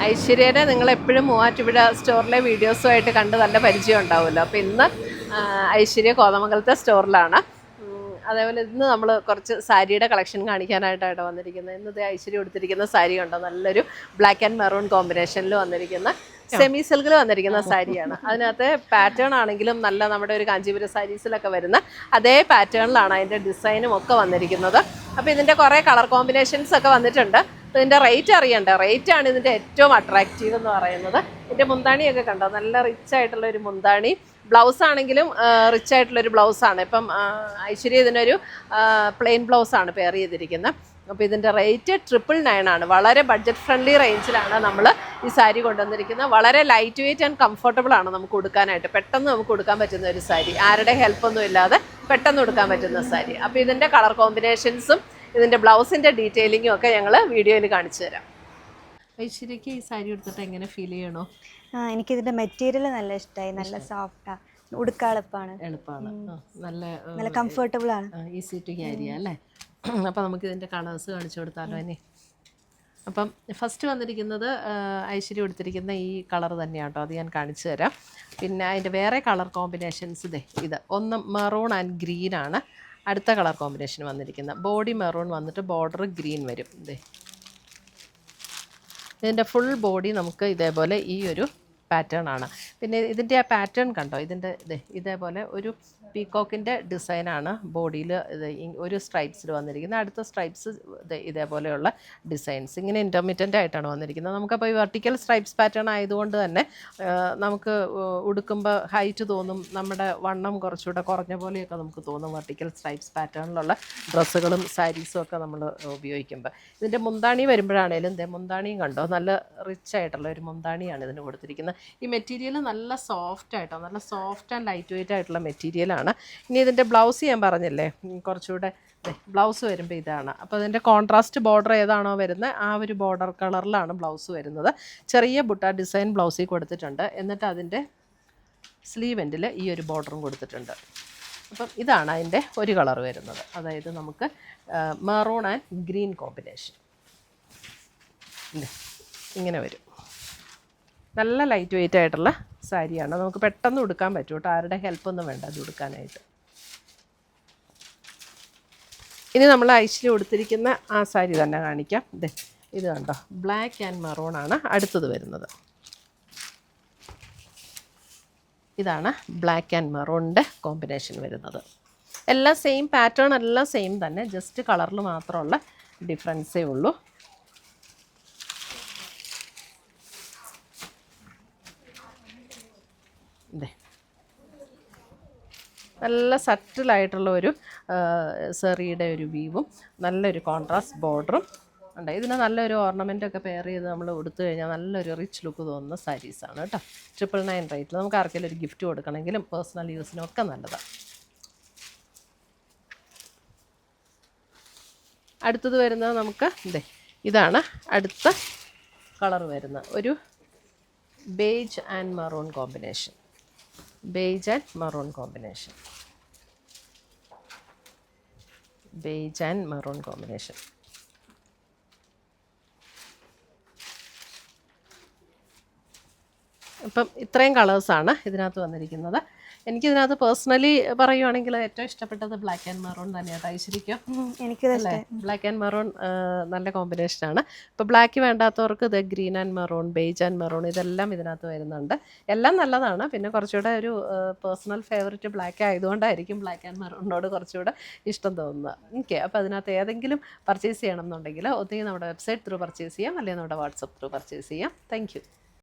ഐശ്വര്യനെ നിങ്ങൾ എപ്പോഴും മൂവാറ്റുപുഴ സ്റ്റോറിലെ വീഡിയോസുമായിട്ട് കണ്ട് നല്ല പരിചയം ഉണ്ടാവുമല്ലോ. അപ്പോൾ ഇന്ന് ഐശ്വര്യ കോതമംഗലത്തെ സ്റ്റോറിലാണ്. അതേപോലെ ഇന്ന് നമ്മൾ കുറച്ച് സാരിയുടെ കളക്ഷൻ കാണിക്കാനായിട്ടാണ് വന്നിരിക്കുന്നത്. ഇന്നത്തെ ഐശ്വര്യ കൊടുത്തിരിക്കുന്ന സാരി കണ്ടോ, നല്ലൊരു ബ്ലാക്ക് ആൻഡ് മെറൂൺ കോമ്പിനേഷനിൽ വന്നിരിക്കുന്ന സെമി സിൽക്കിൽ വന്നിരിക്കുന്ന സാരിയാണ്. അതിനകത്ത് പാറ്റേൺ ആണെങ്കിലും നല്ല നമ്മുടെ ഒരു കാഞ്ചീപുരം സാരീസിലൊക്കെ വരുന്ന അതേ പാറ്റേണിലാണ് അതിൻ്റെ ഡിസൈനും ഒക്കെ വന്നിരിക്കുന്നത്. അപ്പോൾ ഇതിൻ്റെ കുറേ കളർ കോമ്പിനേഷൻസ് ഒക്കെ വന്നിട്ടുണ്ട്. ഇതിൻ്റെ റേറ്റ് അറിയണ്ട. റേറ്റാണ് ഇതിൻ്റെ ഏറ്റവും അട്രാക്റ്റീവ് എന്ന് പറയുന്നത്. ഇതിൻ്റെ മുന്താണിയൊക്കെ കണ്ടോ, നല്ല റിച്ച് ആയിട്ടുള്ള ഒരു മുന്താണി. ബ്ലൗസ് ആണെങ്കിലും റിച്ച് ആയിട്ടുള്ളൊരു ബ്ലൗസാണ്. ഇപ്പം ഐശ്വര്യ ഇതിനൊരു പ്ലെയിൻ ബ്ലൗസാണ് പെയർ ചെയ്തിരിക്കുന്നത്. അപ്പോൾ ഇതിൻ്റെ റേറ്റ് 999 ആണ്. വളരെ ബഡ്ജറ്റ് ഫ്രണ്ട്ലി റേഞ്ചിലാണ് നമ്മൾ ഈ സാരി കൊണ്ടുവന്നിരിക്കുന്നത്. വളരെ ലൈറ്റ് വെയ്റ്റ് ആൻഡ് കംഫർട്ടബിൾ ആണ് നമുക്ക് കൊടുക്കാനായിട്ട്. പെട്ടെന്ന് നമുക്ക് കൊടുക്കാൻ പറ്റുന്ന ഒരു സാരി, ആരുടെ ഹെൽപ്പൊന്നും ഇല്ലാതെ പെട്ടെന്ന് കൊടുക്കാൻ പറ്റുന്ന സാരി. അപ്പോൾ ഇതിൻ്റെ കളർ കോമ്പിനേഷൻസും ഇതിൻ്റെ ബ്ലൗസിൻ്റെ ഡീറ്റെയിലിങ്ങും ഒക്കെ ഞങ്ങൾ വീഡിയോയിൽ കാണിച്ചു തരാം. ഐശ്വര്യക്ക് ഈ സാരി എടുത്തിട്ട് എങ്ങനെ ഫീൽ ചെയ്യണോ? എനിക്കിതിൻ്റെ മെറ്റീരിയൽ നല്ല ഇഷ്ടമായി. നല്ല സോഫ്റ്റാണ്, ഉടുക്കാൻ എളുപ്പമാണ്, നല്ല കംഫർട്ടബിൾ ആണ്, ഈസി ടു ക്യാരി അല്ലേ. അപ്പോൾ നമുക്ക് ഇതിൻ്റെ കളേഴ്സ് കാണിച്ചു കൊടുത്താലോ ഇനി. അപ്പം ഫസ്റ്റ് വന്നിരിക്കുന്നത് ഐശ്വര്യ കൊടുത്തിരിക്കുന്ന ഈ കളർ തന്നെയാണ് കേട്ടോ, അത് ഞാൻ കാണിച്ചു തരാം. പിന്നെ അതിൻ്റെ വേറെ കളർ കോമ്പിനേഷൻസ് ഇത് ഒന്ന് മെറൂൺ ആൻഡ് ഗ്രീൻ ആണ്. അടുത്ത കളർ കോമ്പിനേഷൻ വന്നിരിക്കുന്നത് ബോഡി മെറൂൺ വന്നിട്ട് ബോർഡർ ഗ്രീൻ വരും. ഇതിൻ്റെ ഫുൾ ബോഡി നമുക്ക് ഇതേപോലെ ഈ ഒരു പാറ്റേൺ ആണ്. പിന്നെ ഇതിൻ്റെ ആ പാറ്റേൺ കണ്ടോ, ഇതിൻ്റെ ഇതേപോലെ ഒരു പീക്കോക്കിൻ്റെ ഡിസൈനാണ് ബോഡിയിൽ ഒരു സ്ട്രൈപ്സിൽ വന്നിരിക്കുന്നത്. അടുത്ത സ്ട്രൈപ്സ് ഇതേപോലെയുള്ള ഡിസൈൻസ് ഇങ്ങനെ ഇൻ്റർമീഡിയൻ്റ് ആയിട്ടാണ് വന്നിരിക്കുന്നത്. നമുക്കപ്പോൾ ഈ വെർട്ടിക്കൽ സ്ട്രൈപ്സ് പാറ്റേൺ ആയതുകൊണ്ട് തന്നെ നമുക്ക് ഉടുക്കുമ്പോൾ ഹൈറ്റ് തോന്നും, നമ്മുടെ വണ്ണം കുറച്ചുകൂടെ കുറഞ്ഞ പോലെയൊക്കെ നമുക്ക് തോന്നും വെർട്ടിക്കൽ സ്ട്രൈപ്സ് പാറ്റേണിലുള്ള ഡ്രസ്സുകളും സാരീസും ഒക്കെ നമ്മൾ ഉപയോഗിക്കുമ്പോൾ. ഇതിൻ്റെ മുന്താണി വരുമ്പോഴാണേലും മുന്താണിയും കണ്ടോ, നല്ല റിച്ച് ആയിട്ടുള്ള ഒരു മുന്താണിയാണ് ഇതിന് കൊടുത്തിരിക്കുന്നത്. ഈ മെറ്റീരിയൽ നല്ല സോഫ്റ്റ് ആയിട്ടോ, നല്ല സോഫ്റ്റ് ആൻഡ് ലൈറ്റ് വെയ്റ്റ് ആയിട്ടുള്ള മെറ്റീരിയലാണ്. ഇനി ഇതിൻ്റെ ബ്ലൗസ് ഞാൻ പറഞ്ഞില്ലേ, കുറച്ചുകൂടെ ബ്ലൗസ് വരുമ്പോൾ ഇതാണ്. അപ്പോൾ അതിൻ്റെ കോൺട്രാസ്റ്റ് ബോർഡർ ഏതാണോ വരുന്നത് ആ ഒരു ബോർഡർ കളറിലാണ് ബ്ലൗസ് വരുന്നത്. ചെറിയ ബുട്ട ഡിസൈൻ ബ്ലൗസിൽ കൊടുത്തിട്ടുണ്ട്. എന്നിട്ട് അതിൻ്റെ സ്ലീവ് എൻഡിൽ ഈ ഒരു ബോർഡറും കൊടുത്തിട്ടുണ്ട്. അപ്പം ഇതാണ് അതിൻ്റെ ഒരു കളർ വരുന്നത്. അതായത് നമുക്ക് മെറൂൺ ആൻഡ് ഗ്രീൻ കോമ്പിനേഷൻ ഇങ്ങനെ വരും. നല്ല ലൈറ്റ് വെയ്റ്റ് ആയിട്ടുള്ള സാരിയാണ്, നമുക്ക് പെട്ടെന്ന് ഉടുക്കാൻ പറ്റും കേട്ടോ, ആരുടെ ഹെൽപ്പൊന്നും വേണ്ട അത് ഉടുക്കാനായിട്ട്. ഇനി നമ്മൾ ഐശ്വര്യ ഉടുത്തിരിക്കുന്ന ആ സാരി തന്നെ കാണിക്കാം. ഇത് കണ്ടോ, ബ്ലാക്ക് ആൻഡ് മെറൂൺ ആണ് അടുത്തത് വരുന്നത്. ഇതാണ് ബ്ലാക്ക് ആൻഡ് മെറൂണിൻ്റെ കോമ്പിനേഷൻ വരുന്നത്. എല്ലാം സെയിം പാറ്റേൺ, എല്ലാം സെയിം തന്നെ, ജസ്റ്റ് കളറിൽ മാത്രമുള്ള ഡിഫറൻസേ ഉള്ളൂ. നല്ല സറ്റിലായിട്ടുള്ള ഒരു സെറിയുടെ ഒരു വീവും നല്ലൊരു കോൺട്രാസ്റ്റ് ബോർഡറും ഉണ്ട്. ഇതിന് നല്ലൊരു ഓർണമെൻറ്റൊക്കെ പെയർ ചെയ്ത് നമ്മൾ ഉടുത്തു കഴിഞ്ഞാൽ നല്ലൊരു റിച്ച് ലുക്ക് തോന്നുന്ന സാരീസാണ് കേട്ടോ. 999 റേറ്റിൽ നമുക്ക് ആർക്കെങ്കിലും ഒരു ഗിഫ്റ്റ് കൊടുക്കണമെങ്കിലും പേഴ്സണൽ യൂസിനും ഒക്കെ നല്ലതാണ്. അടുത്തത് വരുന്നത് നമുക്ക് ഇതാണ് അടുത്ത കളർ വരുന്നത്, ഒരു beige and maroon combination. Beige and maroon combination, beige and maroon combination. അപ്പം ഇത്രയും കളേഴ്സാണ് ഇതിനകത്ത് വന്നിരിക്കുന്നത്. എനിക്കിതിനകത്ത് പേഴ്സണലി പറയുവാണെങ്കിൽ ഏറ്റവും ഇഷ്ടപ്പെട്ടത് ബ്ലാക്ക് ആൻഡ് മെറൂൺ തന്നെയാണ്. ഐശ്വര്യയ്ക്കോ? എനിക്കല്ലേ ബ്ലാക്ക് ആൻഡ് മെറൂൺ നല്ല കോമ്പിനേഷനാണ്. ഇപ്പോൾ ബ്ലാക്ക് വേണ്ടാത്തവർക്ക് ഇത് green and maroon, beige and maroon ഇതെല്ലാം ഇതിനകത്ത് വരുന്നുണ്ട്. എല്ലാം നല്ലതാണ്. പിന്നെ കുറച്ചുകൂടെ ഒരു പേഴ്സണൽ ഫേവററ്റ് ബ്ലാക്ക് ആയതുകൊണ്ടായിരിക്കും ബ്ലാക്ക് ആൻഡ് മെറൂണിനോട് കുറച്ചുകൂടെ ഇഷ്ടം തോന്നുന്നത്. ഓക്കെ, അപ്പോൾ അതിനകത്ത് ഏതെങ്കിലും പർച്ചേസ് ചെയ്യണം എന്നുണ്ടെങ്കിൽ ഒന്നുകിൽ നമ്മുടെ വെബ്സൈറ്റ് ത്രൂ പർച്ചേസ് ചെയ്യാം, അല്ലെങ്കിൽ നമ്മുടെ വാട്സപ്പ് ത്രൂ പർച്ചേസ് ചെയ്യാം. Thank you.